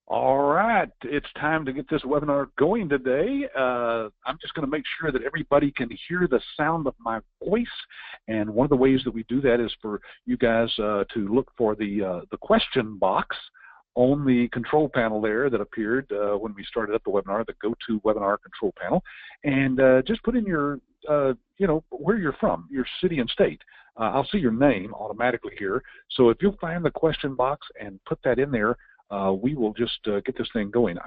All right, it's time to get this webinar going today. I'm just going to make sure that everybody can hear the sound of my voice, and one of the ways that we do that is for you guys to look for the question box on the control panel there that appeared when we started up the webinar, the GoToWebinar control panel, and just put in your, where you're from, your city and state. I'll see your name automatically here, so if you'll find the question box and put that in there, we will just get this thing going.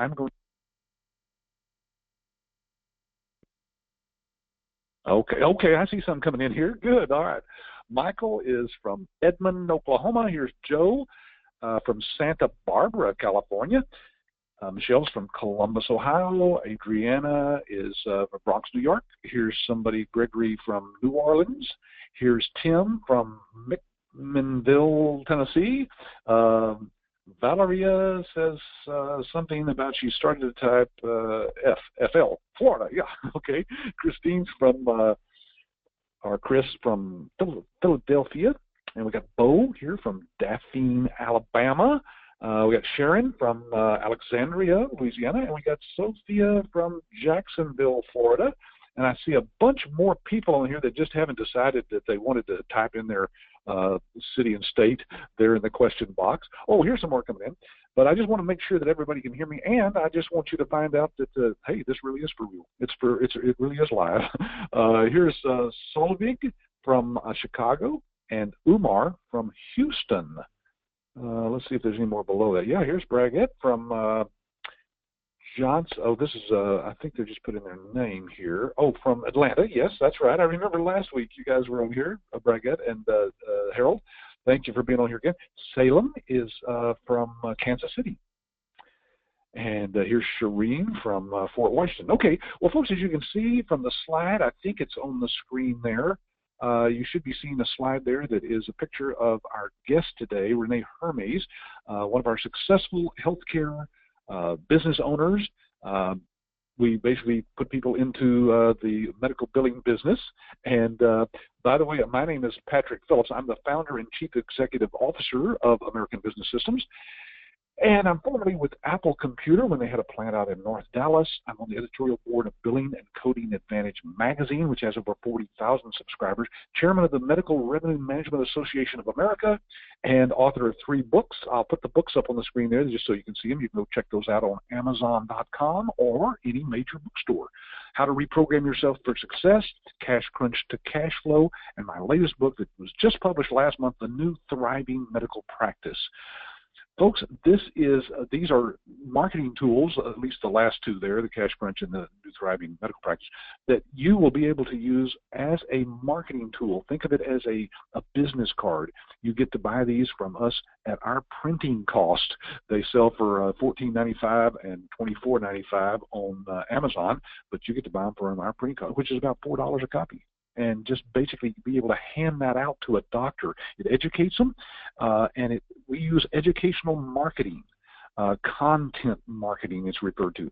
Okay, I see some coming in here. Good, all right. Michael is from Edmond, Oklahoma. Here's Joe from Santa Barbara, California. Michelle's from Columbus, Ohio. Adriana is from Bronx, New York. Here's somebody, Gregory from New Orleans. Here's Tim from McMinnville, Tennessee. Valeria says something about she started to type FL, Florida. Yeah, okay. Christine's from, or Chris from Philadelphia. And we got Bo here from Daphne, Alabama. We got Sharon from Alexandria, Louisiana. And we got Sophia from Jacksonville, Florida. And I see a bunch more people on here that just haven't decided that they wanted to type in their city and state there in the question box. Oh, here's some more coming in. But I just want to make sure that everybody can hear me, and I just want you to find out that, hey, this really is for real. It really is live. Here's Solvig from Chicago and Umar from Houston. Let's see if there's any more below that. Yeah, here's Braggett from Johnson. Oh, this is, I think they just put in their name here. Oh, from Atlanta. Yes, that's right. I remember last week you guys were on here, Braggett and Harold. Thank you for being on here again. Salem is from Kansas City. And here's Shireen from Fort Washington. Okay, well, folks, as you can see from the slide, I think it's on the screen there. You should be seeing a slide there that is a picture of our guest today, Rene Hermes, one of our successful healthcare business owners. We basically put people into the medical billing business. And by the way, my name is Patrick Phillips. I'm the founder and chief executive officer of American Business Systems. And I'm formerly with Apple Computer when they had a plant out in North Dallas. I'm on the editorial board of Billing and Coding Advantage magazine, which has over 40,000 subscribers, chairman of the Medical Revenue Management Association of America, and author of 3 books. I'll put the books up on the screen there just so you can see them. You can go check those out on Amazon.com or any major bookstore. How to Reprogram Yourself for Success, Cash Crunch to Cash Flow, and my latest book that was just published last month, The New Thriving Medical Practice. Folks, these are marketing tools, at least the last 2 there, the Cash Crunch and the New Thriving Medical Practice, that you will be able to use as a marketing tool. Think of it as a business card. You get to buy these from us at our printing cost. They sell for $14.95 and $24.95 on Amazon, but you get to buy them from our printing cost, which is about $4 a copy. And just basically be able to hand that out to a doctor. It educates them, and we use educational marketing, content marketing it's referred to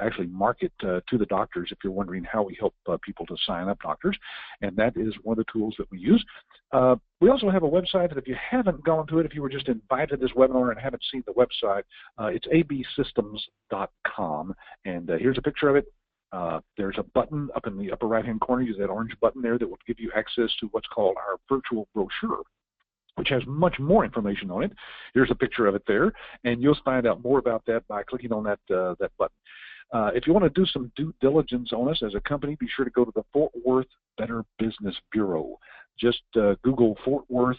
actually market to the doctors if you're wondering how we help people to sign up doctors. And that is one of the tools that we use. We also have a website that if you haven't gone to it, if you were just invited to this webinar and haven't seen the website, it's absystems.com. And here's a picture of it. There's a button up in the upper right-hand corner. Use that orange button there that will give you access to what's called our virtual brochure, which has much more information on it. Here's a picture of it there, and you'll find out more about that by clicking on that button. If you want to do some due diligence on us as a company, be sure to go to the Fort Worth Better Business Bureau. Just Google Fort Worth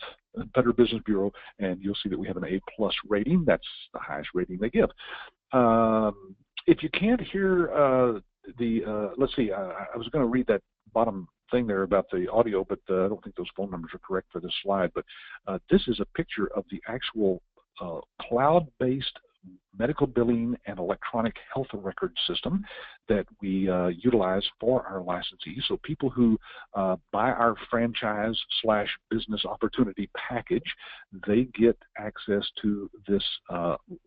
Better Business Bureau, and you'll see that we have an A+ rating. That's the highest rating they give. If you can't hear let's see, I was going to read that bottom thing there about the audio, but I don't think those phone numbers are correct for this slide. But this is a picture of the actual cloud-based medical billing and electronic health record system that we utilize for our licensees. So people who buy our franchise/business opportunity package, they get access to this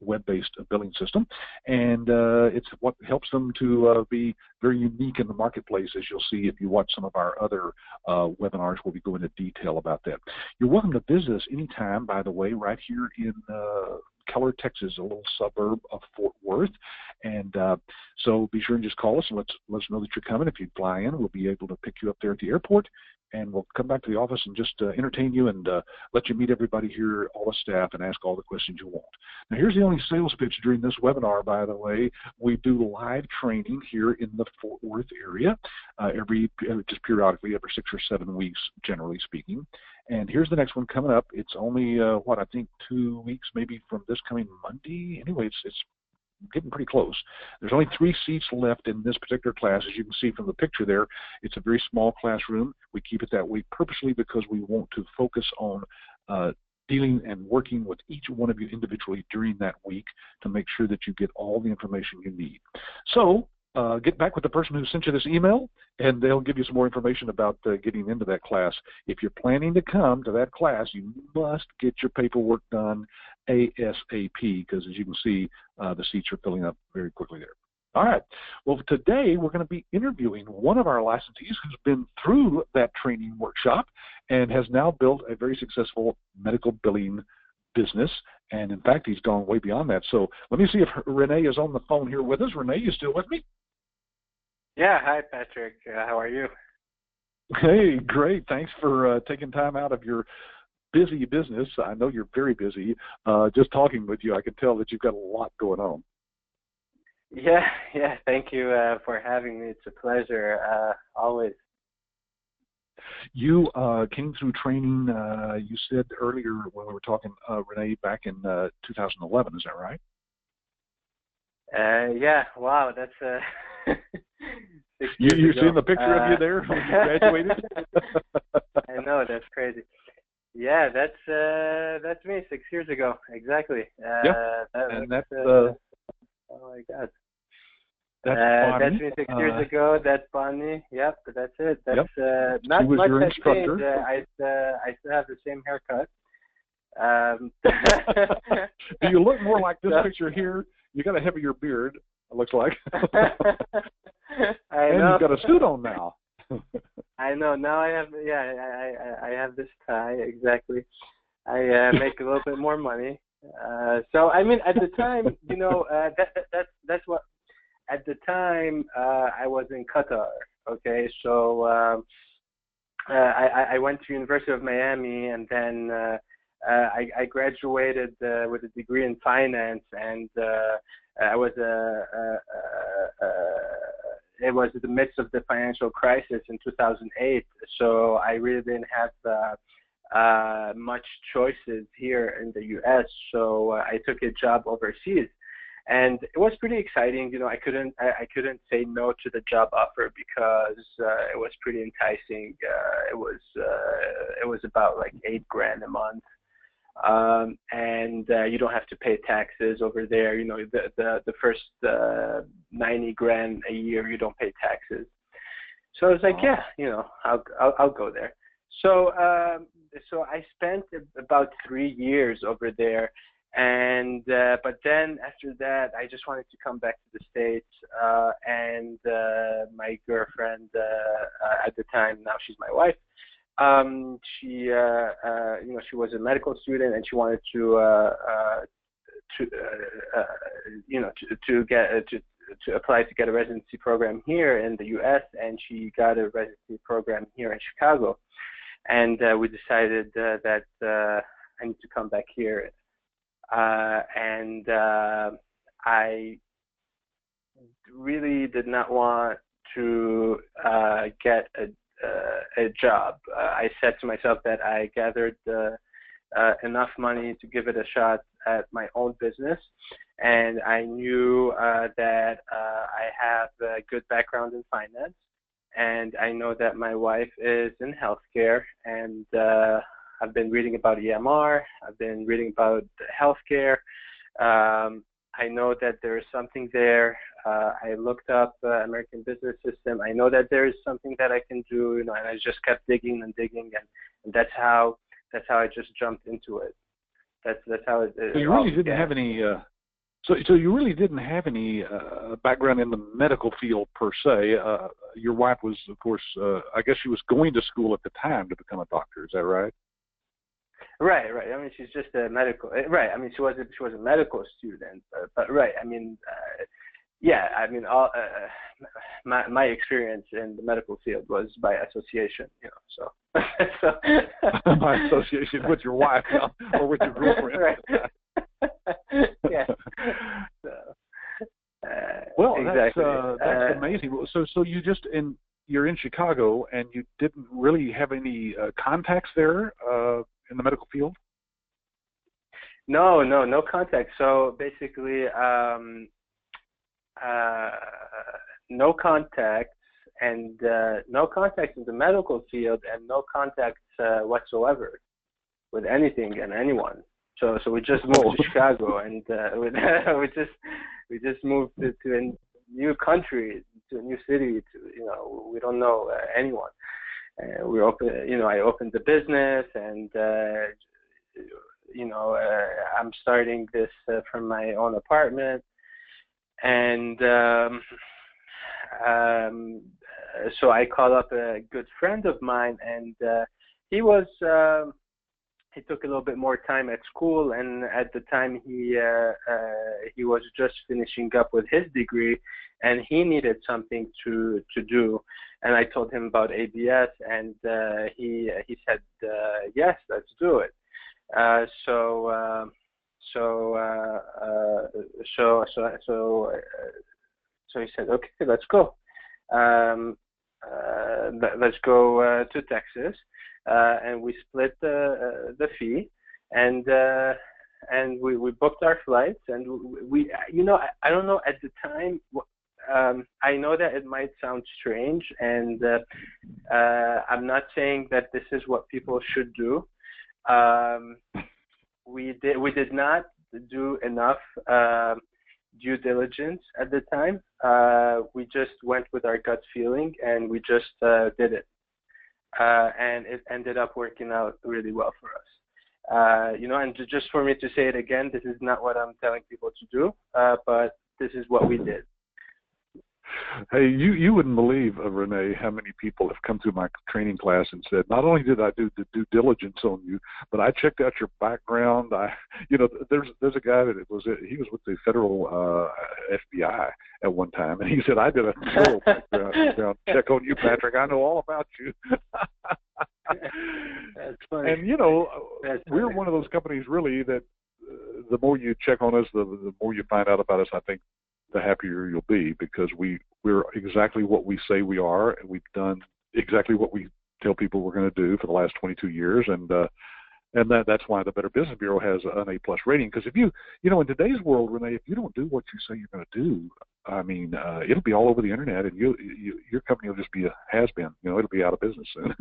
web-based billing system, and it's what helps them to be very unique in the marketplace, as you'll see if you watch some of our other webinars where we go into detail about that. You're welcome to visit us anytime, by the way, right here in Keller, Texas, a little suburb of Fort Worth. And so be sure and just call us and let us know that you're coming. If you fly in, we'll be able to pick you up there at the airport, and we'll come back to the office and just entertain you and let you meet everybody here, all the staff, and ask all the questions you want. Now, here's the only sales pitch during this webinar, by the way. We do live training here in the Fort Worth area just periodically, every 6 or 7 weeks, generally speaking. And here's the next one coming up. It's only, I think 2 weeks maybe from this coming Monday. Anyway, it's getting pretty close. There's only 3 seats left in this particular class. As you can see from the picture there, it's a very small classroom. We keep it that way purposely because we want to focus on dealing and working with each one of you individually during that week to make sure that you get all the information you need. So get back with the person who sent you this email, and they'll give you some more information about getting into that class. If you're planning to come to that class, you must get your paperwork done ASAP, because as you can see, the seats are filling up very quickly there. All right. Well, today we're going to be interviewing one of our licensees who's been through that training workshop and has now built a very successful medical billing business. And in fact, he's gone way beyond that. So let me see if Rene is on the phone here with us. Rene, you still with me? Yeah. Hi, Patrick. How are you? Hey, great. Thanks for taking time out of your busy business. I know you're very busy. Just talking with you, I can tell that you've got a lot going on. Yeah. Thank you for having me. It's a pleasure, always. You came through training, you said earlier when we were talking, Rene, back in 2011. Is that right? Yeah. Wow, that's 6 years you ago. seeing the picture of you there when you graduated? I know, that's crazy. Yeah, that's me 6 years ago, exactly. Yeah, that's oh my God. That's me 6 years ago. That's Bonnie. Yep, that's it. That's not much has changed. I still have the same haircut. Do you look more like this picture here? You got a heavier beard, it looks like. I and know. you've got a suit on now. I know. Now I have, I have this tie, exactly. I make a little bit more money. So, I mean, at the time, that's what, at the time, I was in Qatar, okay? So, I went to University of Miami, and then I graduated with a degree in finance, and I was it was in the midst of the financial crisis in 2008, so I really didn't have much choices here in the U.S., so I took a job overseas. And it was pretty exciting. I couldn't say no to the job offer because it was pretty enticing. It was about like $8,000 a month, and you don't have to pay taxes over there. The first $90,000 a year you don't pay taxes. So I was like, I'll go there. So I spent about 3 years over there. And but then after that, I just wanted to come back to the States. And my girlfriend at the time, now she's my wife. She was a medical student, and she wanted to apply to get a residency program here in the U.S. And she got a residency program here in Chicago. And we decided that I need to come back here. And I really did not want to get a job. I said to myself that I gathered enough money to give it a shot at my own business, and I knew that I have a good background in finance, and I know that my wife is in healthcare, and I've been reading about EMR. I've been reading about healthcare. I know that there is something there. I looked up American Business System. I know that there is something that I can do, and I just kept digging and digging, and that's how I just jumped into it. That's how it. So you really didn't have any. So you really didn't have any background in the medical field per se. Your wife was, of course, I guess she was going to school at the time to become a doctor. Is that right? Right, right. I mean, she's just a medical. Right. I mean, she was a medical student, but right. I mean, yeah. I mean, all my experience in the medical field was by association. You know, so so. By association with your wife or with your girlfriend. Right. Yeah. So, well, exactly. that's amazing. So you're in Chicago, and you didn't really have any contacts there in the medical field? No contact. So basically, no contacts and no contacts in the medical field, and no contacts whatsoever with anything and anyone. So we just moved to Chicago, and we just moved to a new country, to a new city. We don't know anyone. I opened the business, and I'm starting this from my own apartment, and so I called up a good friend of mine, and he took a little bit more time at school, and at the time he was just finishing up with his degree, and he needed something to do, and I told him about ABS, and he said yes, let's do it. So he said, okay, let's go. Let's go to Texas, and we split the fee, and we booked our flights, and we I don't know at the time. I know that it might sound strange, and I'm not saying that this is what people should do. We did not do enough due diligence at the time. We just went with our gut feeling, and we just did it, and it ended up working out really well for us. And just for me to say it again, this is not what I'm telling people to do, but this is what we did. Hey, you wouldn't believe, Rene, how many people have come through my training class and said, not only did I do the due diligence on you, but I checked out your background. There's a guy that he was with the federal FBI at one time, and he said, I did a thorough background check on you, Patrick. I know all about you. That's funny. And we're one of those companies really that the more you check on us, the more you find out about us. I think the happier you'll be, because we're exactly what we say we are, and we've done exactly what we tell people we're going to do for the last 22 years, and that's why the Better Business Bureau has an A+ rating. Because if you in today's world, Rene, if you don't do what you say you're going to do, I mean, it'll be all over the internet, and your company will just be a has-been. It'll be out of business soon.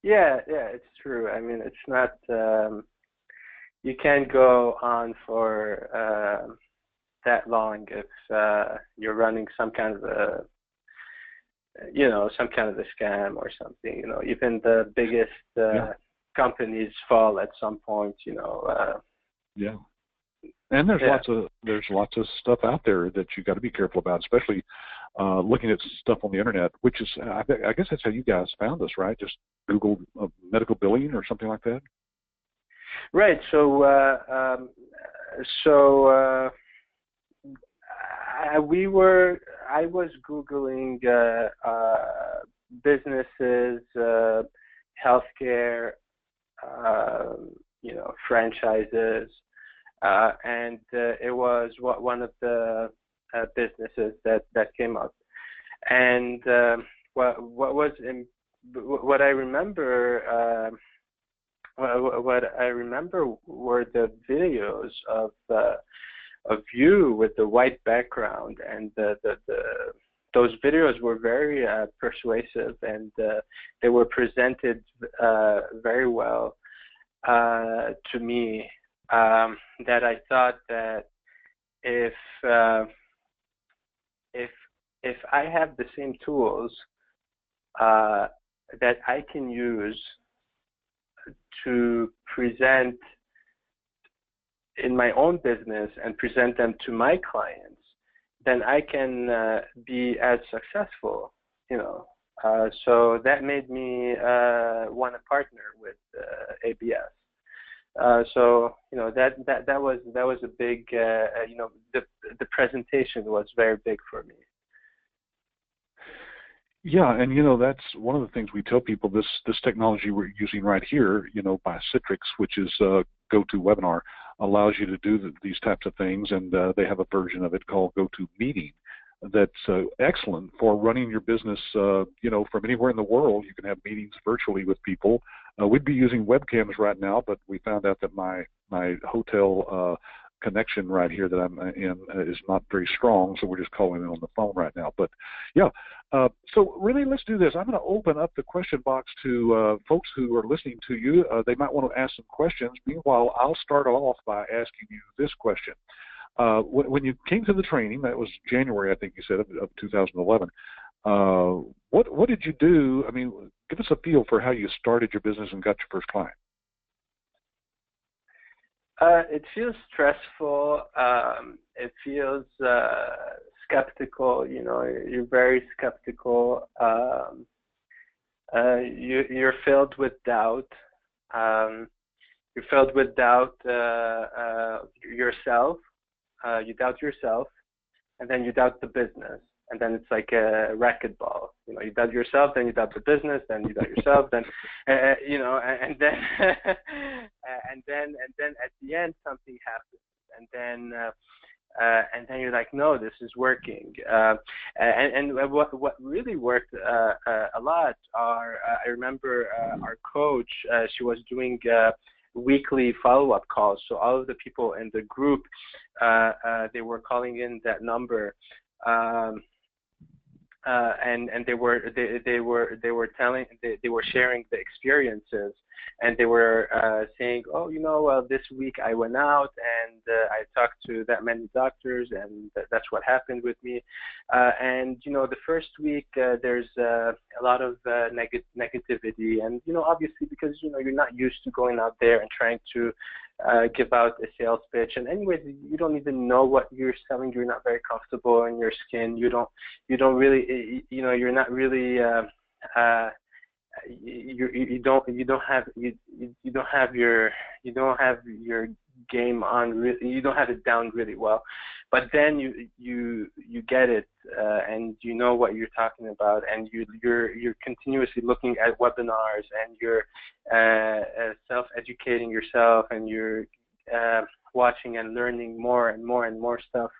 Yeah, it's true. I mean, it's not. You can't go on for that long if you're running some kind of a scam or something. Even the biggest companies fall at some point. Yeah. And there's lots of stuff out there that you got to be careful about, especially looking at stuff on the internet, which is I guess that's how you guys found us, right? Just Google medical billing or something like that. Right. So I was Googling businesses, healthcare, franchises, and it was one of the businesses that came up. And what I remember. What I remember were the videos of you with the white background, and those videos were very persuasive, and they were presented very well to me. That I thought that if I have the same tools that I can use to present in my own business and present them to my clients, then I can be as successful, So that made me want to partner with ABS. So that was a big the presentation was very big for me. Yeah, and that's one of the things we tell people. This technology we're using right here, by Citrix, which is GoToWebinar, allows you to do these types of things, and they have a version of it called GoToMeeting that's excellent for running your business. From anywhere in the world, you can have meetings virtually with people. We'd be using webcams right now, but we found out that my hotel connection right here that I'm in is not very strong, so we're just calling in on the phone right now. But yeah, so really, let's do this. I'm going to open up the question box to folks who are listening to you. They might want to ask some questions. Meanwhile, I'll start off by asking you this question. When you came to the training, that was January, I think you said, of 2011. What did you do? I mean, give us a feel for how you started your business and got your first client. It feels stressful. It feels skeptical. You're very skeptical. You're filled with doubt. You're filled with doubt yourself. You doubt yourself, and then you doubt the business, and then it's like a racquetball. You doubt yourself, then you doubt the business, then you doubt yourself, then and then and then at the end something happens, and then you're like, no, this is working. And what really worked a lot are I remember our coach. She was doing weekly follow-up calls. So all of the people in the group, they were calling in that number, and they were sharing the experiences, and they were saying, this week I went out and I talked to that many doctors, and that's what happened with me. And the first week there's a lot of negativity, and obviously because you're not used to going out there and trying to give out a sales pitch, and anyways, you don't even know what you're selling. You're not very comfortable in your skin. You don't really, you're not really. You don't have your game on. You don't have it down really well, but then you get it, and you know what you're talking about, and you're continuously looking at webinars, and you're self-educating yourself, and you're watching and learning more and more and more stuff,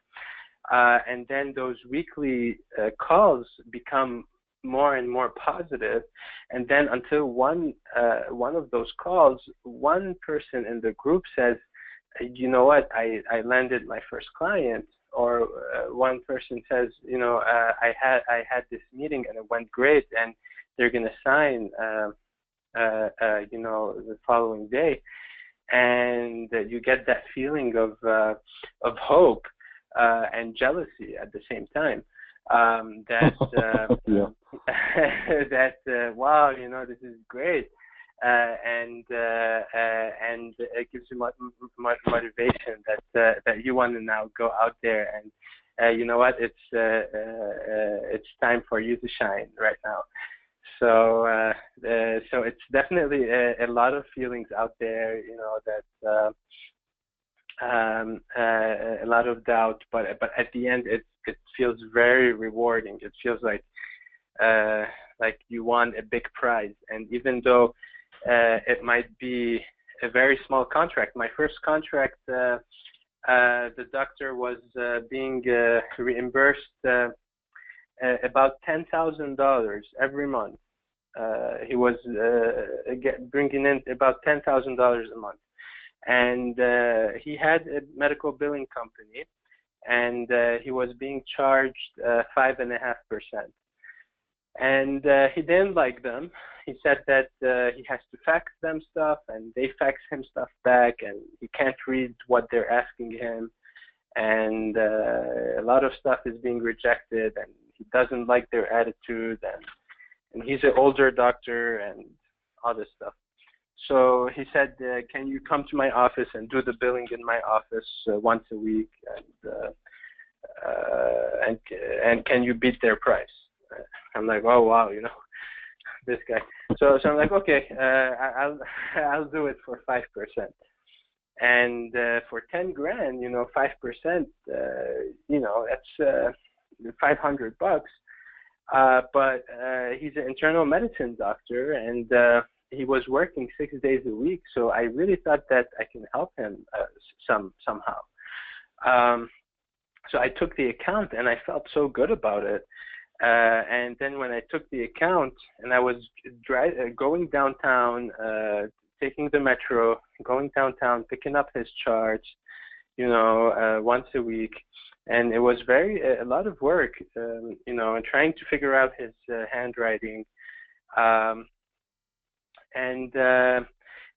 and then those weekly calls become more and more positive, and then until one of those calls, one person in the group says, you know what, I landed my first client, or one person says, I had this meeting and it went great, and they're going to sign the following day, and you get that feeling of hope and jealousy at the same time. Wow, this is great, and it gives you much motivation that you want to now go out there, and you know what, it's time for you to shine right now. So so it's definitely a lot of feelings out there, that a lot of doubt, but at the end it feels very rewarding. It feels like you won a big prize, and even though it might be a very small contract, my first contract, the doctor was being reimbursed about $10,000 every month. He was bringing in about $10,000 a month, and he had a medical billing company, and he was being charged 5.5%. And he didn't like them. He said that he has to fax them stuff, and they fax him stuff back, and he can't read what they're asking him, and a lot of stuff is being rejected, and he doesn't like their attitude, and he's an older doctor and all this stuff. So he said, can you come to my office and do the billing in my office once a week, and can you beat their price? I'm like, oh wow, this guy. So I'm like, okay, I'll do it for 5%. And for 10 grand, 5%, that's $500. But he's an internal medicine doctor, and he was working 6 days a week. So I really thought that I can help him somehow. So I took the account, and I felt so good about it. And then when I took the account, and I was going downtown, taking the metro, going downtown, picking up his charts, once a week. And it was a lot of work, and trying to figure out his handwriting.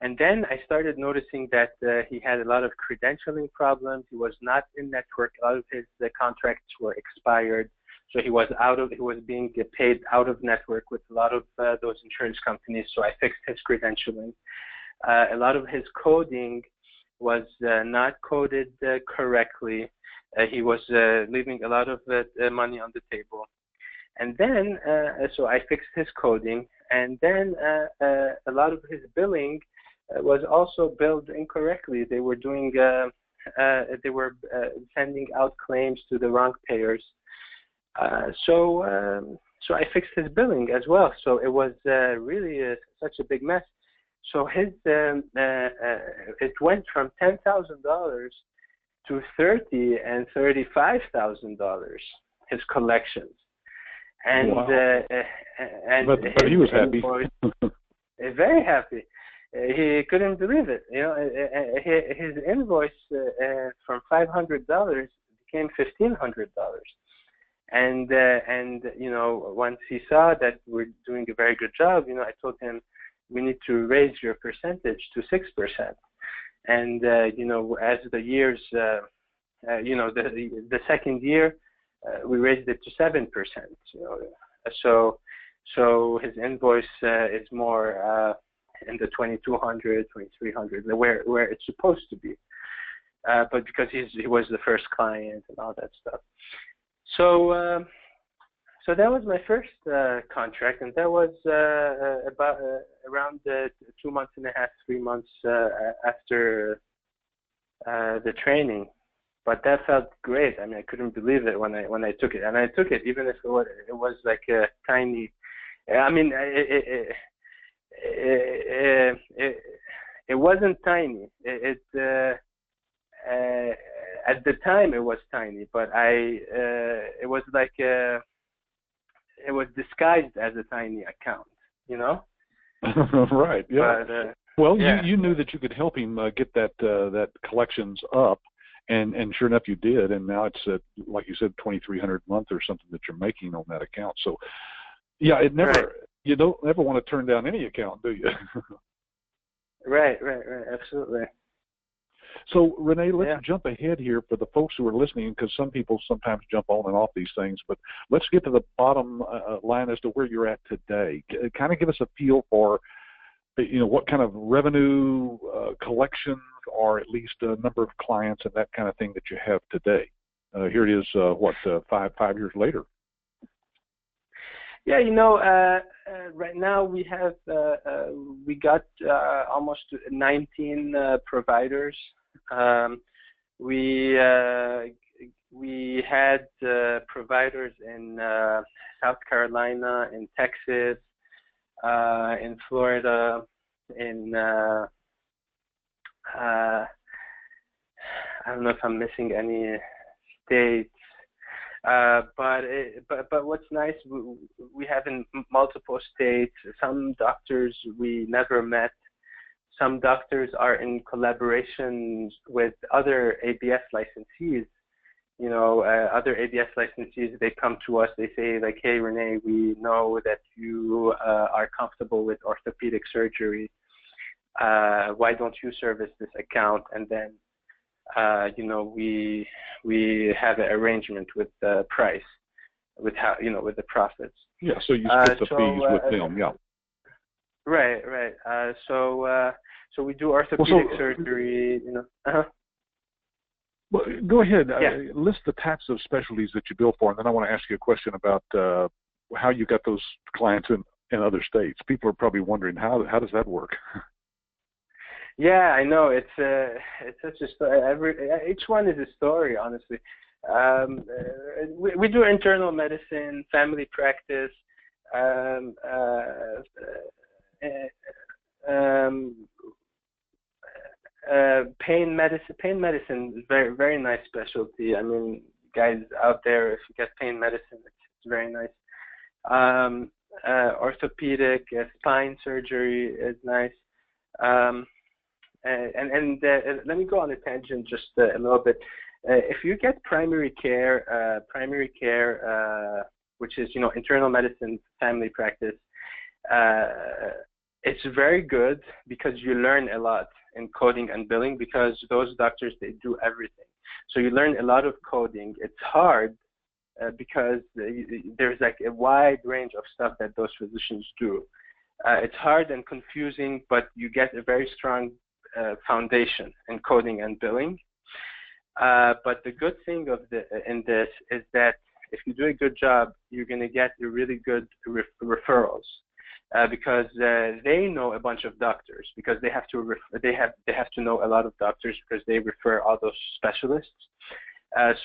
And then I started noticing that he had a lot of credentialing problems. He was not in network. A lot of his contracts were expired. So he was being paid out of network with a lot of those insurance companies. So I fixed his credentialing. A lot of his coding was not coded correctly. He was leaving a lot of money on the table. And then, so I fixed his coding. And then a lot of his billing was also billed incorrectly. They were sending out claims to the wrong payers. So I fixed his billing as well. So it was really such a big mess. So it went from $10,000 to $30,000 and $35,000. His collections, and wow. But he was happy. Very happy. He couldn't believe it. His invoice from $500 became $1,500. And once he saw that we're doing a very good job, I told him, we need to raise your percentage to 6%. And, as the years, the second year, we raised it to 7%, so his invoice is more in the $2,200, $2,300, where it's supposed to be. But because he was the first client and all that stuff. So that was my first contract, and that was about around 2 months and a half, 3 months after the training. But that felt great. I mean, I couldn't believe it when I took it, and I took it even if it was like a tiny. I mean, it wasn't tiny. At the time it was tiny, but it was like it was disguised as a tiny account, Right. Yeah. But, well, yeah. You knew that you could help him get that collections up, and sure enough you did, and now it's like you said, $2,300 a month or something that you're making on that account. So yeah, Right. You don't ever want to turn down any account, do you? Right, absolutely. So, Rene, let's jump ahead here for the folks who are listening, because some people sometimes jump on and off these things, but let's get to the bottom line as to where you're at today. Kind of give us a feel for, what kind of revenue, collections, or at least a number of clients and that kind of thing that you have today. Here it is, 5 years later? Yeah, right now we have we got almost 19 providers. We had providers in South Carolina, in Texas, in Florida, in I don't know if I'm missing any states. But what's nice, we have in multiple states. Some doctors we never met. Some doctors are in collaboration with other ABS licensees. Other ABS licensees, they come to us, they say like, hey, Rene, we know that you are comfortable with orthopedic surgery. Why don't you service this account? And then we have an arrangement with the price, with how, with the profits. Yeah, so you split the fees with them, yeah. Right. So we do orthopedic surgery, Well, go ahead. Yeah. List the types of specialties that you bill for, and then I want to ask you a question about how you got those clients in other states. People are probably wondering how does that work? Yeah, I know. It's such a story. Each one is a story, honestly. We do internal medicine, family practice, um, uh, um, pain medicine. Pain medicine is very very nice specialty. I mean, guys out there, if you get pain medicine, it's very nice. Um, Orthopedic, spine surgery is nice. Um, let me go on a tangent just a little bit. If you get primary care, which is internal medicine family practice, it's very good because you learn a lot in coding and billing because those doctors, they do everything. So you learn a lot of coding. It's hard because there's like a wide range of stuff that those physicians do. It's hard and confusing, but you get a very strong foundation in coding and billing. But the good thing in this is that if you do a good job, you're going to get a really good referrals because they know a bunch of doctors because they have to know a lot of doctors because they refer all those specialists.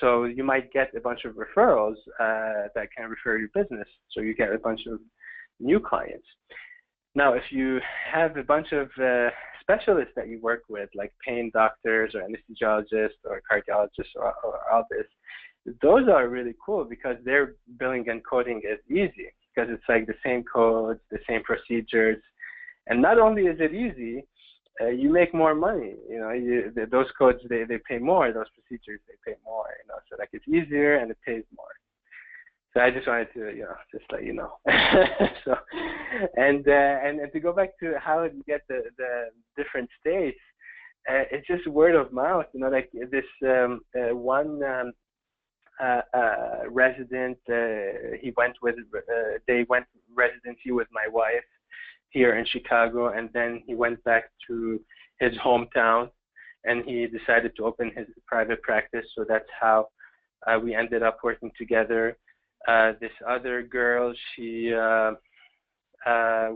So you might get a bunch of referrals that can refer your business. So you get a bunch of new clients. Now, if you have a bunch of specialists that you work with, like pain doctors or anesthesiologists or cardiologists or all this, those are really cool because their billing and coding is easy because it's like the same codes, the same procedures. And not only is it easy, you make more money. Those codes, they pay more. Those procedures, they pay more. So like it's easier and it pays more. So I just wanted to, just let you know. So, and to go back to how you get the different states, it's just word of mouth. Like this one resident, they went residency with my wife here in Chicago, and then he went back to his hometown, and he decided to open his private practice. So that's how we ended up working together. This other girl,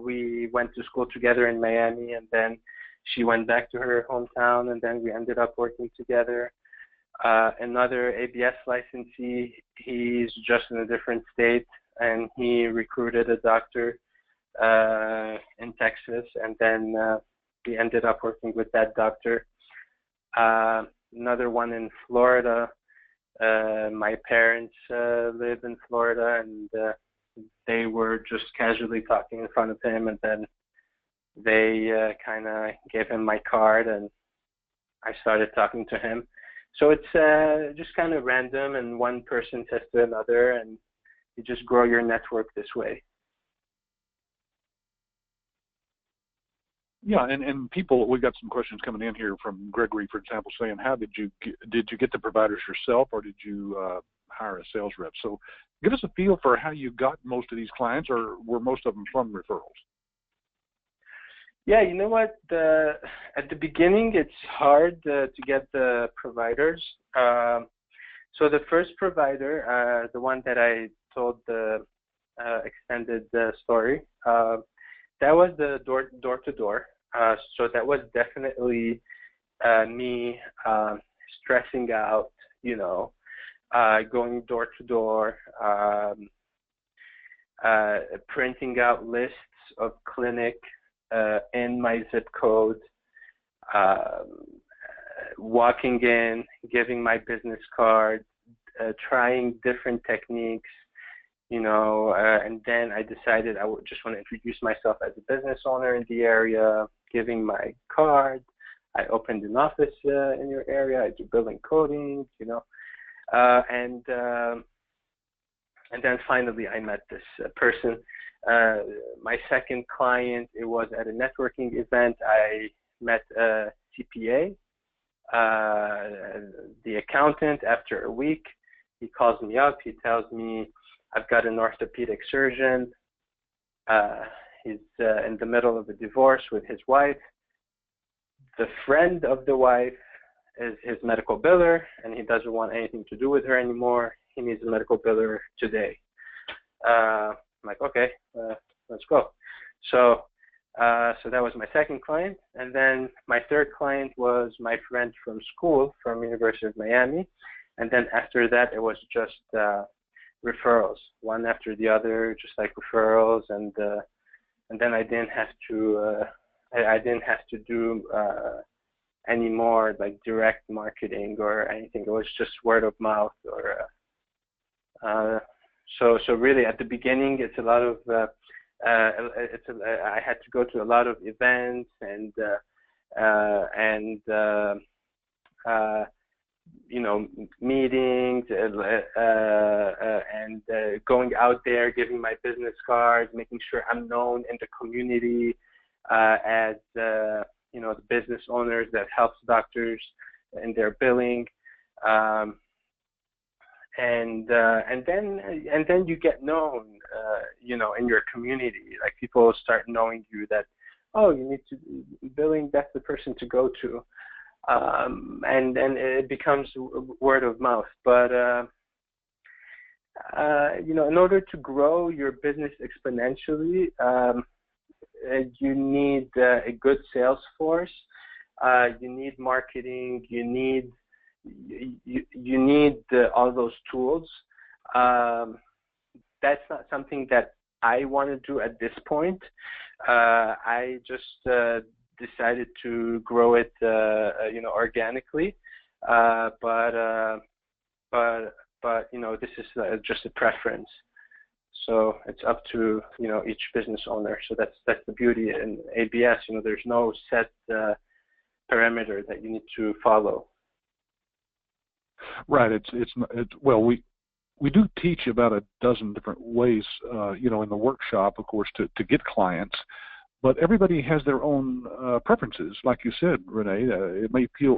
we went to school together in Miami, and then she went back to her hometown, and then we ended up working together. Another ABS licensee, he's just in a different state, and he recruited a doctor in Texas, and then we ended up working with that doctor. Another one in Florida. My parents live in Florida, and they were just casually talking in front of him, and then they kind of gave him my card, and I started talking to him. So it's just kind of random, and one person says to another, and you just grow your network this way. Yeah, and people, we got some questions coming in here from Gregory, for example, saying, how did you get the providers yourself, or did you hire a sales rep? So give us a feel for how you got most of these clients, or were most of them from referrals? Yeah, you know what? At the beginning, it's hard to get the providers. So the first provider, the one that I told the extended story, that was the door-to-door. So that was definitely me stressing out, going door-to-door, printing out lists of clinic in my zip code, walking in, giving my business card, trying different techniques, and then I decided I would just want to introduce myself as a business owner in the area, giving my card. I opened an office in your area. I do billing coding, and then finally I met this person. My second client, it was at a networking event. I met a CPA, the accountant. After a week, he calls me up. He tells me, I've got an orthopedic surgeon. He's in the middle of a divorce with his wife. The friend of the wife is his medical biller, and he doesn't want anything to do with her anymore. He needs a medical biller today. I'm like, okay, let's go. So so that was my second client, and then my third client was my friend from school from University of Miami, and then after that it was just referrals, one after the other, just like referrals, and then I didn't have to I didn't have to do any more like direct marketing or anything. It was just word of mouth or so really at the beginning it's a lot of I had to go to a lot of events and you know, meetings and going out there, giving my business cards, making sure I'm known in the community as you know, the business owners that helps doctors in their billing. And then you get known, you know, in your community. Like people start knowing you that, oh, you need to billing. That's the person to go to, and then it becomes word of mouth. But you know, in order to grow your business exponentially, you need a good sales force. You need marketing. You need all those tools. That's not something that I want to do at this point. I just decided to grow it, you know, organically. But you know, this is just a preference. So it's up to, you know, each business owner. So that's the beauty in ABS. You know, there's no set parameter that you need to follow. Right. It's well, we do teach about a dozen different ways, you know, in the workshop, of course, to get clients, but everybody has their own preferences. Like you said, Rene,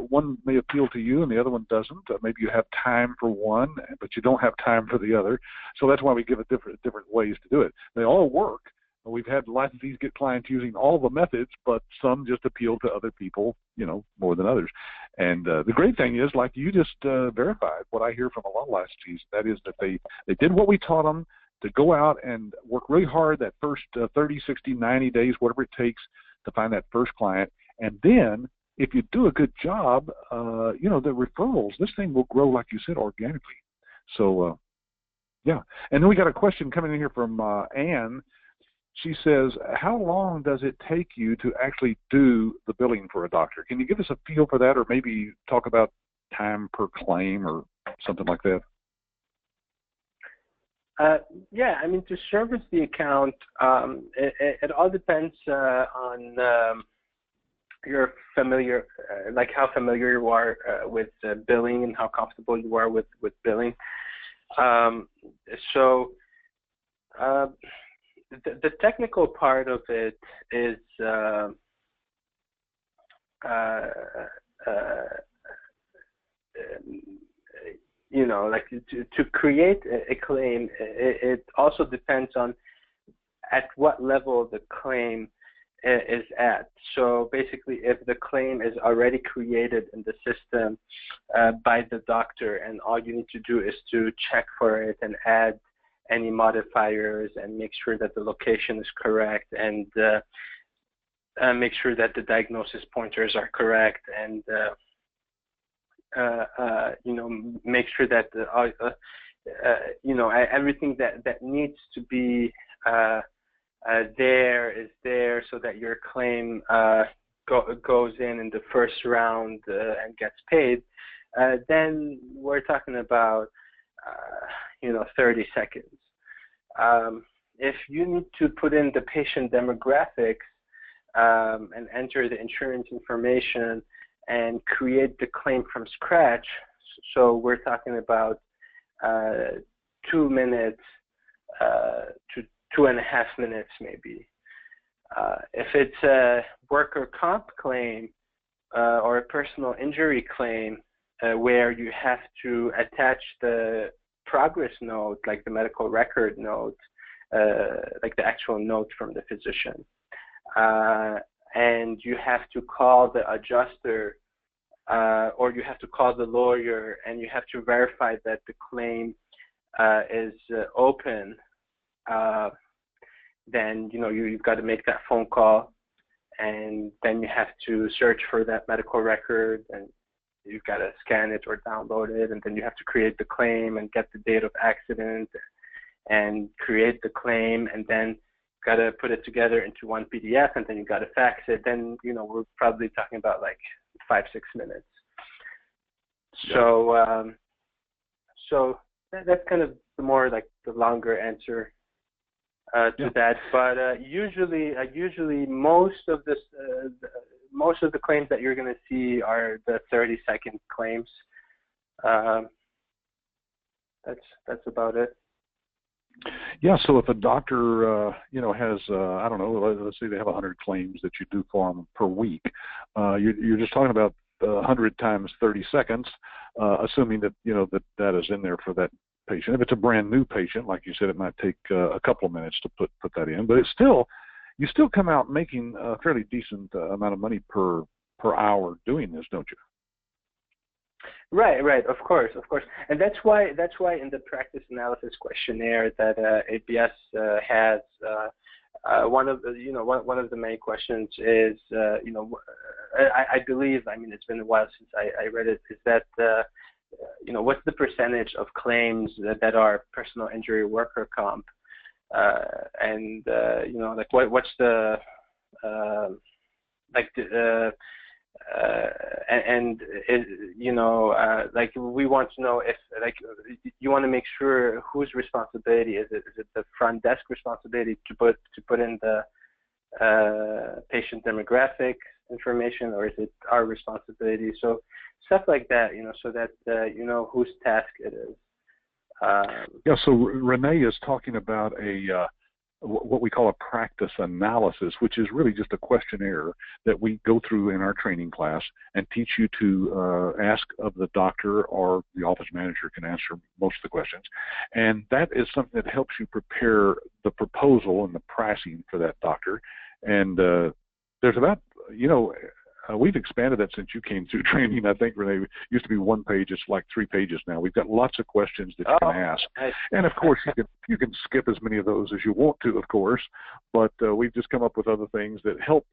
one may appeal to you and the other one doesn't. Maybe you have time for one, but you don't have time for the other. So that's why we give it different ways to do it. They all work. We've had licensees get clients using all the methods, but some just appeal to other people, you know, more than others. And the great thing is, like you just verified, what I hear from a lot of licensees, that is that they did what we taught them, to go out and work really hard that first 30, 60, 90 days, whatever it takes to find that first client. And then if you do a good job, you know, the referrals, this thing will grow, like you said, organically. So, yeah. And then we got a question coming in here from Anne. She says, how long does it take you to actually do the billing for a doctor? Can you give us a feel for that, or maybe talk about time per claim or something like that? Yeah, I mean, to service the account, it all depends on your familiar, like how familiar you are with billing and how comfortable you are with billing. The technical part of it is you know, like to create a claim, it also depends on at what level the claim is at. So basically, if the claim is already created in the system by the doctor, and all you need to do is to check for it and add any modifiers and make sure that the location is correct, and make sure that the diagnosis pointers are correct, and you know, make sure that you know, everything that needs to be there is there, so that your claim goes in the first round and gets paid. Then we're talking about you know, 30 seconds. If you need to put in the patient demographics and enter the insurance information and create the claim from scratch, so we're talking about 2 minutes to 2.5 minutes maybe. If it's a worker comp claim or a personal injury claim where you have to attach the progress note, like the medical record note, like the actual note from the physician, and you have to call the adjuster or you have to call the lawyer, and you have to verify that the claim is open, then you've got to make that phone call, and then you have to search for that medical record, and you've got to scan it or download it, and then you have to create the claim and get the date of accident and create the claim, and then got to put it together into one PDF, and then you got to fax it. Then we're probably talking about like 5-6 minutes. So that's kind of the more like the longer answer to that. But usually most of the claims that you're going to see are the 30-second claims. That's about it. Yeah, so if a doctor, has, I don't know, let's say they have 100 claims that you do for them per week, you're just talking about 100 times 30 seconds, assuming that, that is in there for that patient. If it's a brand new patient, like you said, it might take a couple of minutes to put that in, but you still come out making a fairly decent amount of money per hour doing this, don't you? Right, of course, and that's why in the practice analysis questionnaire that ABS has, one of the main questions is, I believe, I mean, it's been a while since I read it, is that what's the percentage of claims that are personal injury worker comp, and like what's the like we want to know if, like, you want to make sure whose responsibility is it? Is it the front desk responsibility to put in the patient demographic information, or is it our responsibility? So stuff like that, so that whose task it is. Yeah. So Rene is talking about what we call a practice analysis, which is really just a questionnaire that we go through in our training class and teach you to ask of the doctor, or the office manager can answer most of the questions. And that is something that helps you prepare the proposal and the pricing for that doctor. And there's about, we've expanded that since you came through training. I think, Rene, it used to be 1 page. It's like 3 pages now. We've got lots of questions that you can ask. Nice. And, of course, you can skip as many of those as you want to, of course. But we've just come up with other things that help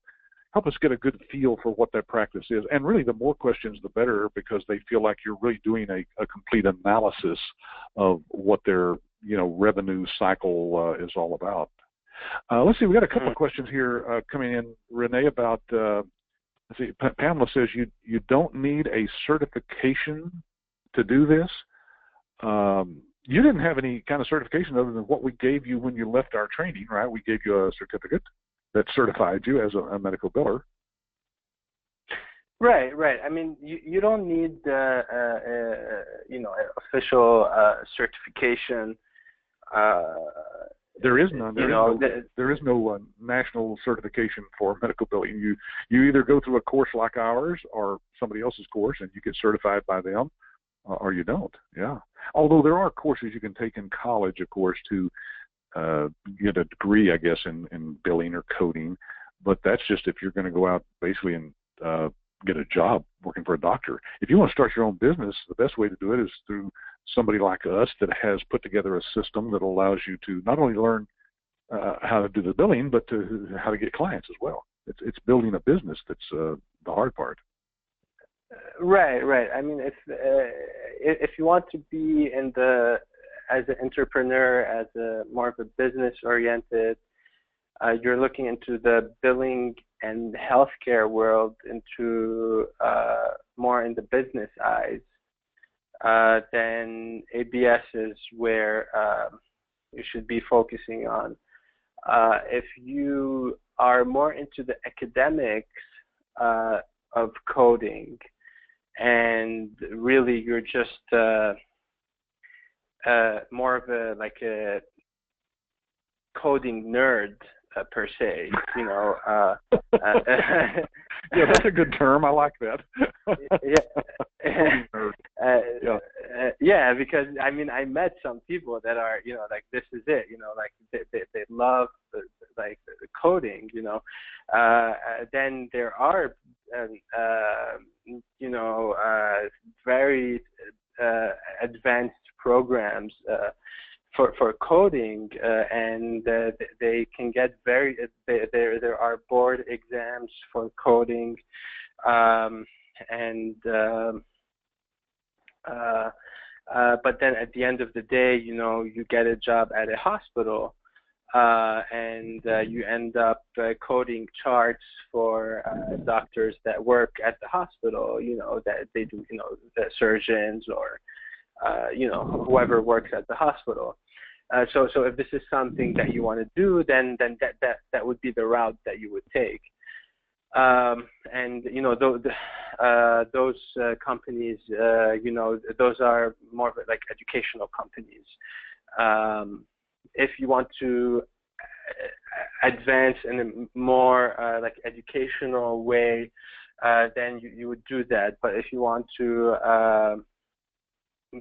us get a good feel for what that practice is. And really, the more questions, the better, because they feel like you're really doing a complete analysis of what their, revenue cycle is all about. Let's see. We got a couple of questions here coming in, Rene, about let's see, Pamela says you don't need a certification to do this. You didn't have any kind of certification other than what we gave you when you left our training, right? We gave you a certificate that certified you as a medical biller. Right. I mean, you don't need official certification. There is none. There is no national certification for medical billing. You either go through a course like ours or somebody else's course, and you get certified by them, or you don't. Yeah. Although there are courses you can take in college, of course, to get a degree, I guess, in billing or coding. But that's just if you're going to go out basically and get a job working for a doctor. If you want to start your own business, the best way to do it is through somebody like us that has put together a system that allows you to not only learn how to do the billing, but how to get clients as well. It's building a business that's the hard part. Right. I mean, if you want to be as an entrepreneur, as more of a business oriented, you're looking into the billing and healthcare world, into more in the business eyes, then ABS is where you should be focusing on. If you are more into the academics of coding, and really you're just more of a coding nerd per se, yeah, that's a good term. I like that. Yeah, because I mean, I met some people that are, like, this is it, like they love the coding, then there are, very advanced programs for coding, and they can get there are board exams for coding, and but then at the end of the day, you get a job at a hospital, and you end up coding charts for doctors that work at the hospital, that they do, the surgeons or, whoever works at the hospital. So if this is something that you want to do, then that would be the route that you would take. And those companies, those are more like educational companies. If you want to advance in a more like educational way, then you would do that. But if you want to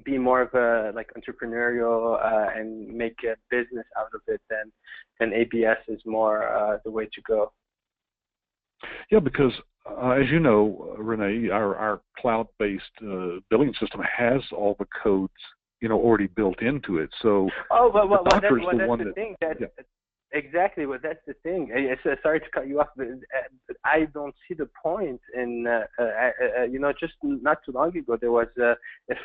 be more of a like entrepreneurial and make a business out of it, then ABS is more the way to go. Yeah, because as you know, Rene, our cloud-based billing system has all the codes, already built into it. So the doctor's the one that. Exactly. Well, that's the thing. Sorry to cut you off, but I don't see the point in, just not too long ago, there was a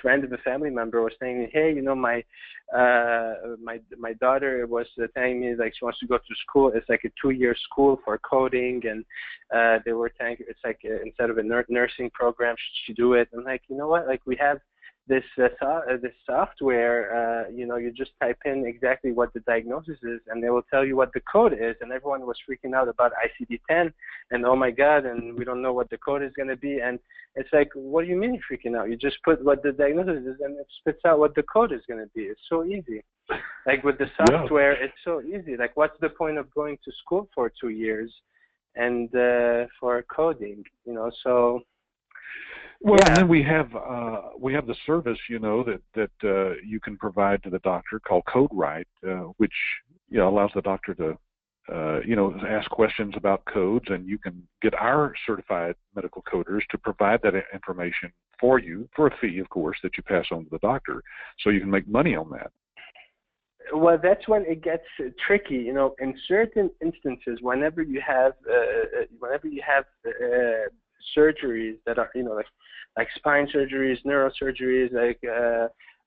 friend of a family member was saying, hey, my daughter was telling me like she wants to go to school. It's like a 2-year school for coding, and they were saying it's like instead of a nursing program, should she do it? And like, you know what? Like we have this software, you just type in exactly what the diagnosis is, and they will tell you what the code is. And everyone was freaking out about ICD-10, and oh my God, and we don't know what the code is going to be. And it's like, what do you mean you're freaking out? You just put what the diagnosis is, and it spits out what the code is going to be. It's so easy. Like with the software, It's so easy. Like, what's the point of going to school for 2 years and for coding? So. Well, and then we have the service, that you can provide to the doctor called CodeWrite, which allows the doctor to ask questions about codes, and you can get our certified medical coders to provide that information for you for a fee, of course, that you pass on to the doctor, so you can make money on that. Well, that's when it gets tricky. In certain instances, whenever you have surgeries that are, like spine surgeries, neurosurgeries,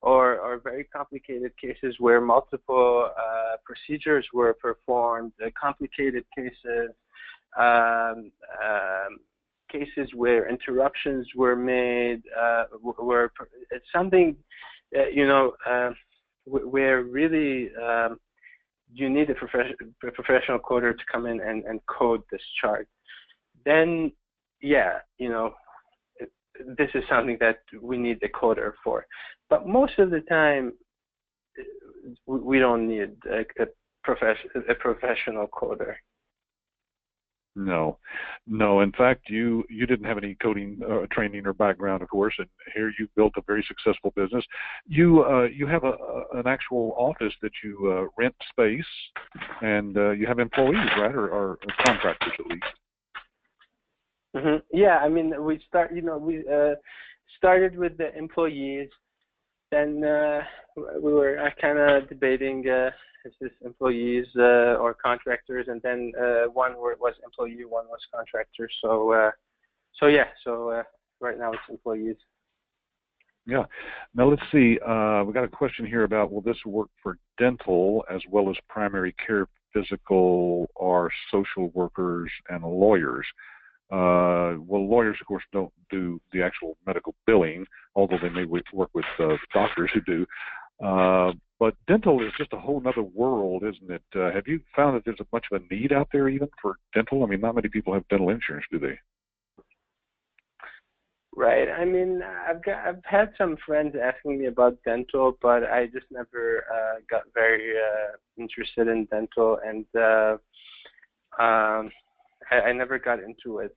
or very complicated cases where multiple procedures were performed, complicated cases, cases where interruptions were made, where it's something, where really you need a professional coder to come in and code this chart. Then, this is something that we need a coder for. But most of the time, we don't need a professional coder. No. In fact, you didn't have any coding training or background, of course, and here you built a very successful business. You have an actual office that you rent space, and you have employees, right, or contractors at least. Mm-hmm. Yeah, I mean, we started with the employees. Then we were kind of debating is this employees or contractors, and then one was employee, one was contractor. So right now it's employees. Yeah. Now let's see. We got a question here about, will this work for dental as well as primary care, physical, or social workers and lawyers? Well, lawyers, of course, don't do the actual medical billing, although they may work with doctors who do. But dental is just a whole other world, isn't it? Have you found that there's a much of a need out there even for dental? I mean, not many people have dental insurance, do they? Right. I mean, I've had some friends asking me about dental, but I just never got very interested in dental, and I never got into it.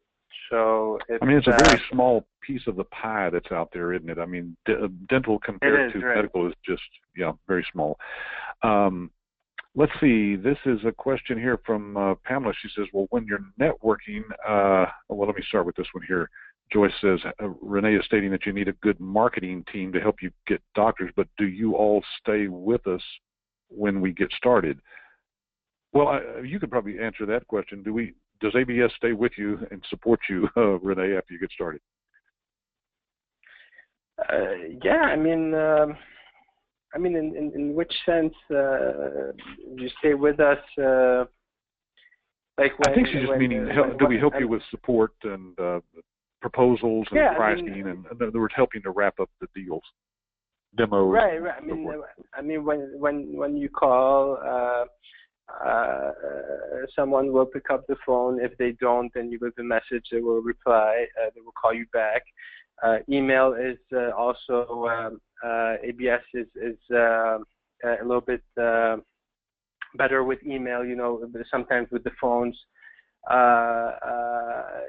So it's a very small piece of the pie that's out there, isn't it? I mean, dental compared to medical is just, very small. Let's see. This is a question here from Pamela. She says, well, when you're networking, let me start with this one here. Joyce says, Rene is stating that you need a good marketing team to help you get doctors, but do you all stay with us when we get started. Well, you could probably answer that question. Does ABS stay with you and support you, Rene, after you get started? Yeah, I mean, in which sense do you stay with us? Like when, I think she's just meaning, do we help you with support and proposals and pricing, and in other words, helping to wrap up the deals, demos? Right. I mean, when you call, someone will pick up the phone. If they don't, then you leave a message. They will reply. They will call you back. Email is also ABS is a little bit better with email. You know, sometimes with the phones,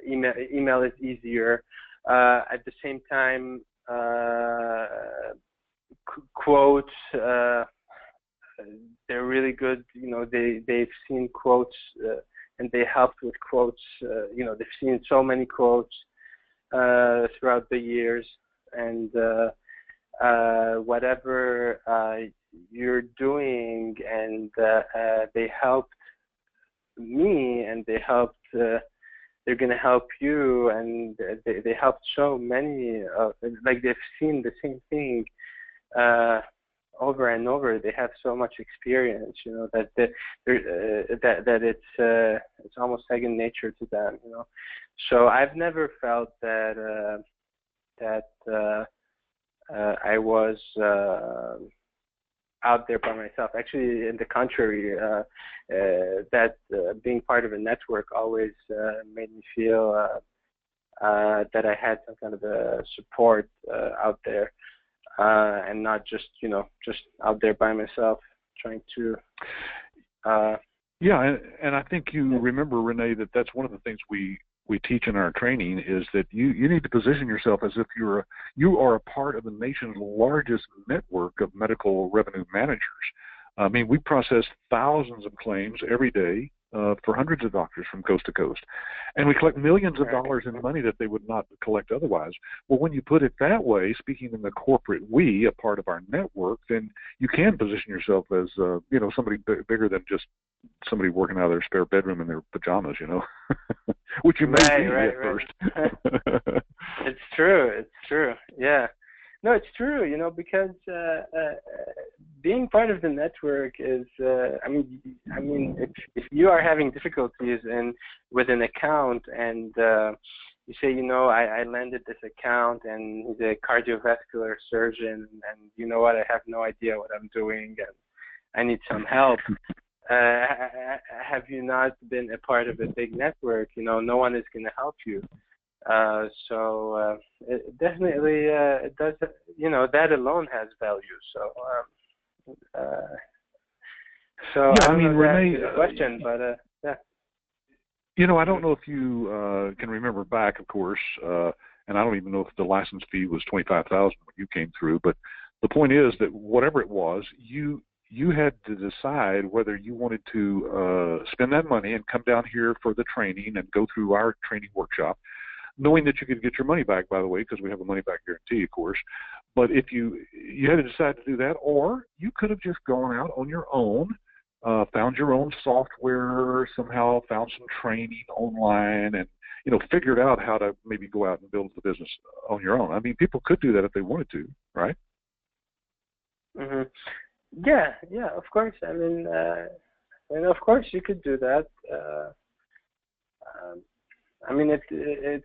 email is easier. At the same time, quotes. They're really good. You know, they've seen quotes and they helped with quotes. You know, they've seen so many quotes throughout the years, and whatever you're doing, and they helped me, and they helped. They're gonna help you, and they helped so many. Like they've seen the same thing. Over and over. They have so much experience, you know, that it's almost second nature to them, you know. So I've never felt that I was out there by myself. Actually, in the contrary, that being part of a network always made me feel that I had some kind of a support out there. And not just, you know, just out there by myself trying to. Yeah, and I think you remember, Rene, that's one of the things we teach in our training is that you need to position yourself as if you are a part of the nation's largest network of medical revenue managers. I mean, we process thousands of claims every day for hundreds of doctors from coast to coast. And we collect millions of dollars in money that they would not collect otherwise. Well, when you put it that way, speaking in the corporate we, a part of our network, then you can position yourself as, you know, somebody bigger than just somebody working out of their spare bedroom in their pajamas, you know, which you may be at first. It's true. Yeah. No, it's true, you know, because being part of the network is, I mean, if you are having difficulties with an account, and you say, you know, I landed this account, and he's a cardiovascular surgeon, and you know what, I have no idea what I'm doing, and I need some help. Have you not been a part of a big network? You know, no one is going to help you. So it definitely it does, you know, that alone has value. So yeah, I mean, Rene, the question, but yeah. You know, I don't know if you can remember back, of course, and I don't even know if the license fee was $25,000 when you came through. But the point is that whatever it was, you had to decide whether you wanted to spend that money and come down here for the training and go through our training workshop, knowing that you could get your money back, by the way, because we have a money back guarantee, of course. But if you had to decide to do that, or you could have just gone out on your own, found your own software, somehow found some training online, and, you know, figured out how to maybe go out and build the business on your own. I mean, people could do that if they wanted to, right? Mm-hmm. Yeah, of course. I mean, and of course you could do that. I mean, it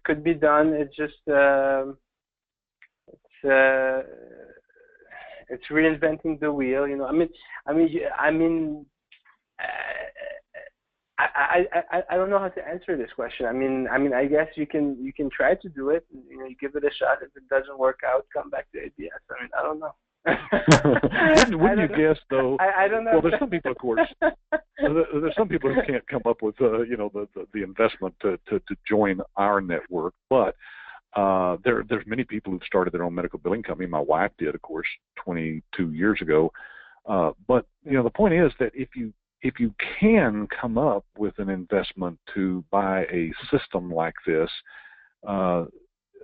could be done. It's just it's reinventing the wheel. You know, I don't know how to answer this question. I mean, I guess you can try to do it. You know, you give it a shot. If it doesn't work out, come back to ABS. I mean, I don't know. wouldn't you guess, though? I don't know. Well, there's some people, of course. There's some people who can't come up with, you know, the investment to join our network. But there's many people who've started their own medical billing company. My wife did, of course, 22 years ago. But you know, the point is that if you can come up with an investment to buy a system like this,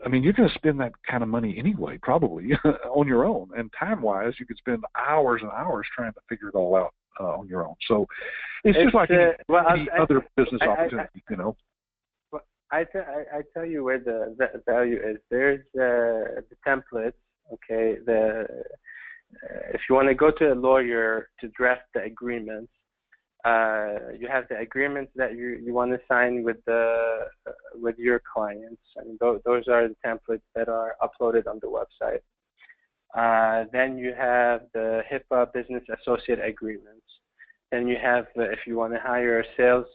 I mean, you're going to spend that kind of money anyway, probably on your own. And time-wise, you could spend hours and hours trying to figure it all out on your own. So it's just like any other business opportunity, you know. Well, I tell you where the value is. There's the templates. Okay, if you want to go to a lawyer to draft the agreements, you have the agreements that you want to sign with your clients, and those are the templates that are uploaded on the website. Then you have the HIPAA business associate agreements. Then you have, if you want to hire a sales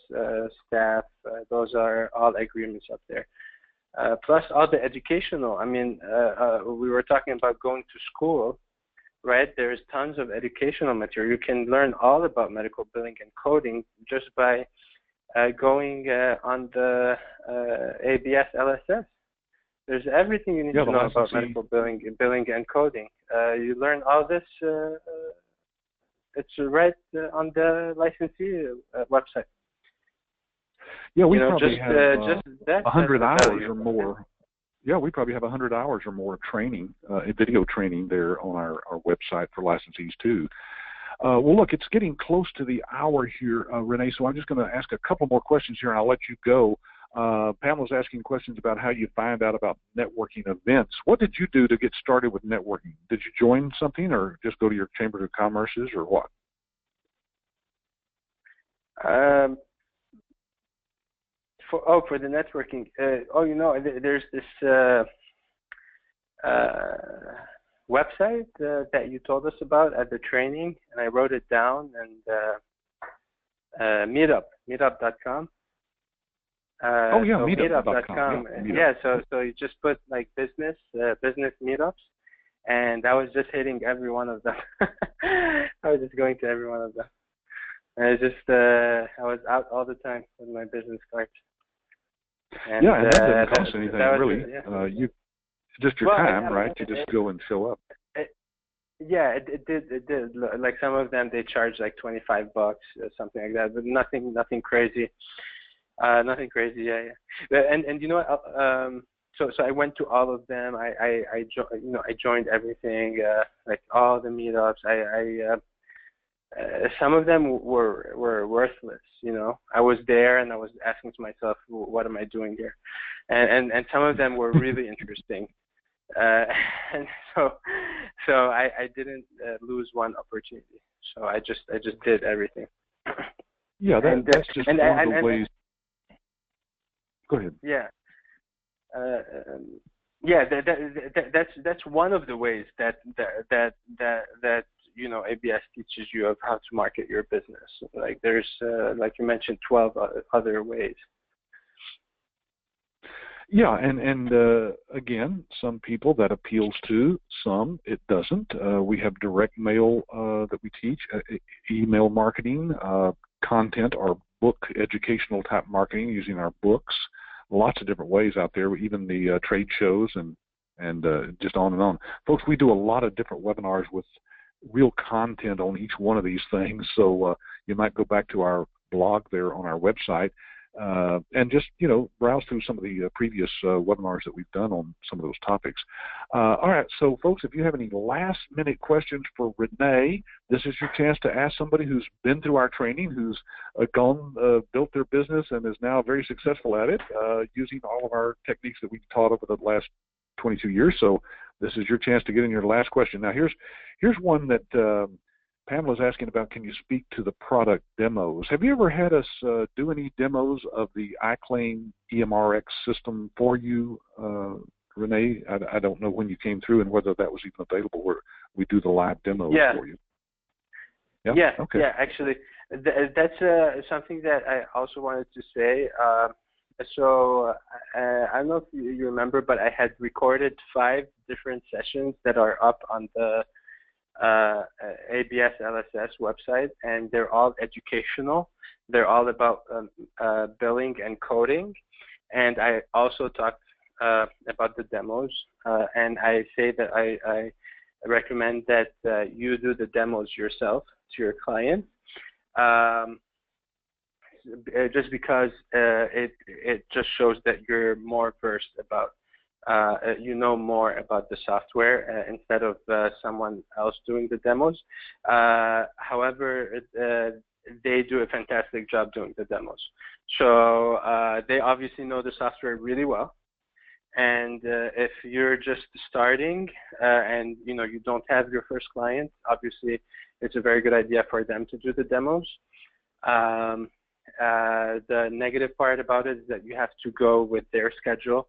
staff, those are all agreements up there. Plus all the educational. I mean, we were talking about going to school. Right, there's tons of educational material. You can learn all about medical billing and coding just by going on the ABS LSS. There's everything you need to know about medical billing and coding. You learn all this. It's right on the licensee website. Yeah, we probably have 100 hours or more. Yeah, we probably have 100 hours or more of training, video training there on our website for licensees too. Well, look, it's getting close to the hour here, Rene, so I'm just going to ask a couple more questions here, and I'll let you go. Pamela's asking questions about how you find out about networking events. What did you do to get started with networking? Did you join something or just go to your Chamber of Commerce's or what? For the networking, there's this website that you told us about at the training, and I wrote it down, and meetup.com. Meetup.com. Yeah, so you just put like business meetups, and I was just hitting every one of them. I was just going to every one of them. And I was out all the time with my business cards. And, and that doesn't cost anything, really. You just your time, right? You just go and show up. It did. Like some of them, they charge like $25 or something like that, but nothing crazy. Nothing crazy. Yeah. And you know what? So I went to all of them. I joined everything, like all the meetups. Some of them were worthless. You know, I was there and I was asking to myself, what am I doing here? And some of them were really interesting. And so I didn't lose one opportunity. So I just did everything. Yeah, that's just one of the ways. Go ahead. Yeah. That's one of the ways that ABS teaches you of how to market your business. Like there's like you mentioned 12 other ways. Yeah, and again, some people that appeals to, some it doesn't. We have direct mail that we teach, email marketing, content or book educational type marketing using our books. Lots of different ways out there, even the trade shows and just on and on. Folks, we do a lot of different webinars with real content on each one of these things. So you might go back to our blog there on our website and just, browse through some of the previous webinars that we've done on some of those topics. All right, so folks, if you have any last-minute questions for Rene, this is your chance to ask somebody who's been through our training, who's built their business and is now very successful at it using all of our techniques that we've taught over the last 22 years. So this is your chance to get in your last question. Now, here's one that Pamela's asking about. Can you speak to the product demos? Have you ever had us do any demos of the iClaim EMRX system for you, Rene? I don't know when you came through and whether that was even available where we do the live demos for you. Yeah. Okay. Yeah, actually, that's something that I also wanted to say. So I don't know if you remember, but I had recorded 5 different sessions that are up on the ABS LSS website, and they're all educational. They're all about billing and coding, and I also talked about the demos, and I say that I recommend that you do the demos yourself to your client. Just because it just shows that you're more versed about you know more about the software instead of someone else doing the demos. However, they do a fantastic job doing the demos. So they obviously know the software really well. And if you're just starting and you don't have your first client, obviously it's a very good idea for them to do the demos. The negative part about it is that you have to go with their schedule,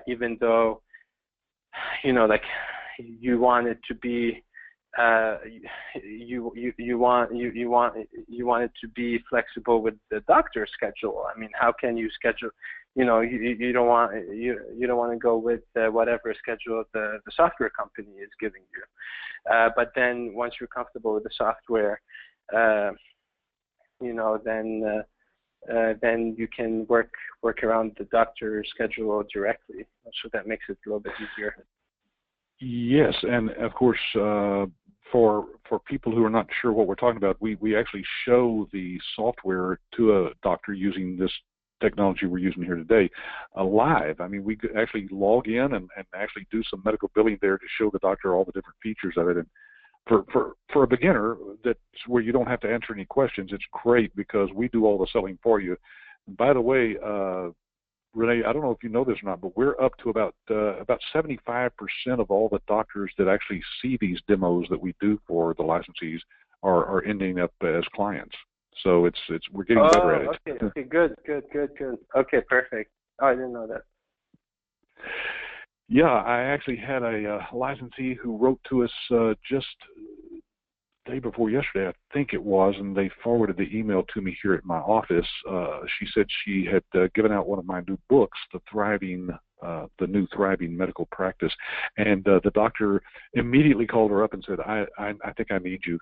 even though like you want it to be you want it to be flexible with the doctor's schedule. I mean, how can you schedule? You don't want to go with whatever schedule the software company is giving you. But then once you're comfortable with the software, then you can work around the doctor's schedule directly. So that makes it a little bit easier. Yes, and of course, for people who are not sure what we're talking about, we actually show the software to a doctor using this technology we're using here today live. I mean, we could actually log in and actually do some medical billing there to show the doctor all the different features of it. And for a beginner, that's where you don't have to answer any questions. It's great because we do all the selling for you. And by the way, Rene, I don't know if you know this or not, but we're up to about 75% of all the doctors that actually see these demos that we do for the licensees are ending up as clients. So we're getting better at it. Okay, good. Okay, perfect. Oh, I didn't know that. Yeah, I actually had a licensee who wrote to us just the day before yesterday, I think it was, and they forwarded the email to me here at my office. She said she had given out one of my new books, The New Thriving Medical Practice, and the doctor immediately called her up and said, I think I need you.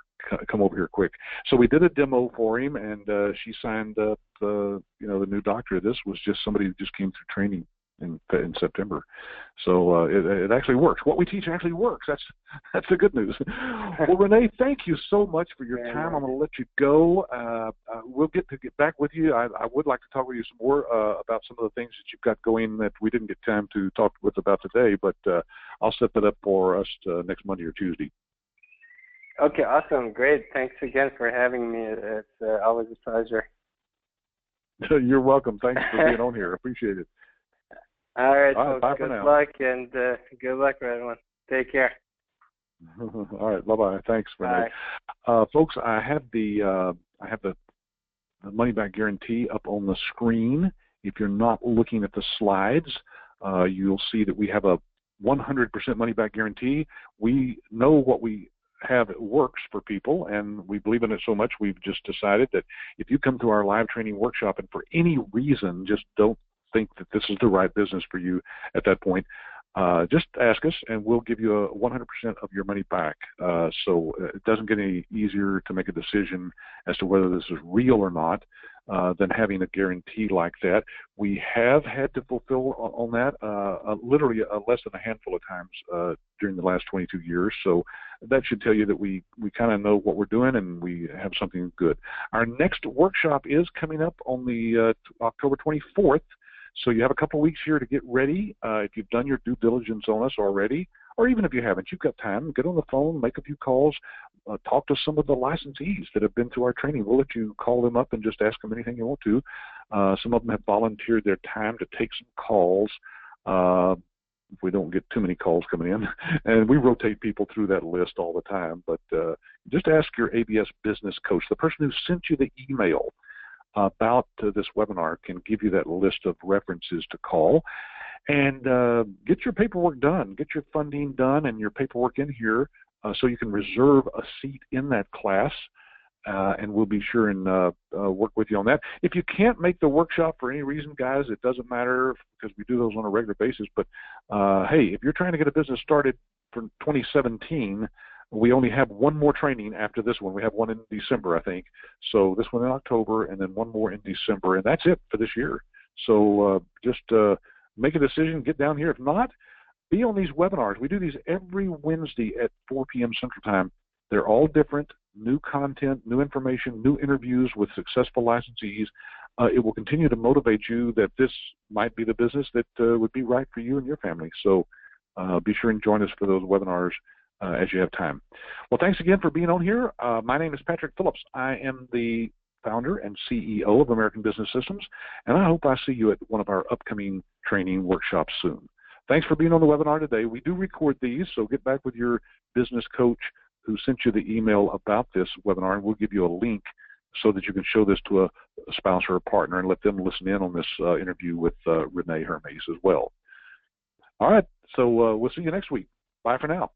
Come over here quick. So we did a demo for him, and she signed up the new doctor. This was just somebody who just came through training in September. So it actually works. What we teach actually works. That's the good news. Well, Rene, thank you so much for your time. I'm going to let you go. We'll get back with you. I would like to talk with you some more about some of the things that you've got going that we didn't get time to talk about today, but I'll set that up for us next Monday or Tuesday. Okay, awesome. Great. Thanks again for having me. It's always a pleasure. You're welcome. Thanks for being on here. Appreciate it. All right, folks, bye good luck, and good luck for everyone. Take care. All right, bye-bye. Thanks, Rene. Folks, I have the money back guarantee up on the screen. If you're not looking at the slides, you'll see that we have a 100% money back guarantee. We know what we have works for people, and we believe in it so much we've just decided that if you come to our live training workshop and for any reason just don't think that this is the right business for you at that point, just ask us and we'll give you 100% of your money back. So it doesn't get any easier to make a decision as to whether this is real or not than having a guarantee like that. We have had to fulfill on that literally less than a handful of times during the last 22 years. So that should tell you that we kind of know what we're doing and we have something good. Our next workshop is coming up on the October 24th. So you have a couple of weeks here to get ready. If you've done your due diligence on us already, or even if you haven't, you've got time. Get on the phone, make a few calls, talk to some of the licensees that have been through our training. We'll let you call them up and just ask them anything you want to. Some of them have volunteered their time to take some calls if we don't get too many calls coming in. And we rotate people through that list all the time. But just ask your ABS business coach, the person who sent you the email about this webinar can give you that list of references to call, and get your paperwork done, get your funding done and your paperwork in here so you can reserve a seat in that class, and we'll be sure and work with you on that. If you can't make the workshop for any reason, guys, it doesn't matter because we do those on a regular basis, but hey, if you're trying to get a business started for 2017, we only have one more training after this one. We have one in December, I think. So this one in October and then one more in December. And that's it for this year. So just make a decision, get down here. If not, be on these webinars. We do these every Wednesday at 4 p.m. Central Time. They're all different, new content, new information, new interviews with successful licensees. it will continue to motivate you that this might be the business that would be right for you and your family. So be sure and join us for those webinars as you have time. Well, thanks again for being on here. My name is Patrick Phillips. I am the founder and CEO of American Business Systems, and I hope I see you at one of our upcoming training workshops soon. Thanks for being on the webinar today. We do record these, so get back with your business coach who sent you the email about this webinar, and we'll give you a link so that you can show this to a spouse or a partner and let them listen in on this interview with Rene Hermes as well. All right, so we'll see you next week. Bye for now.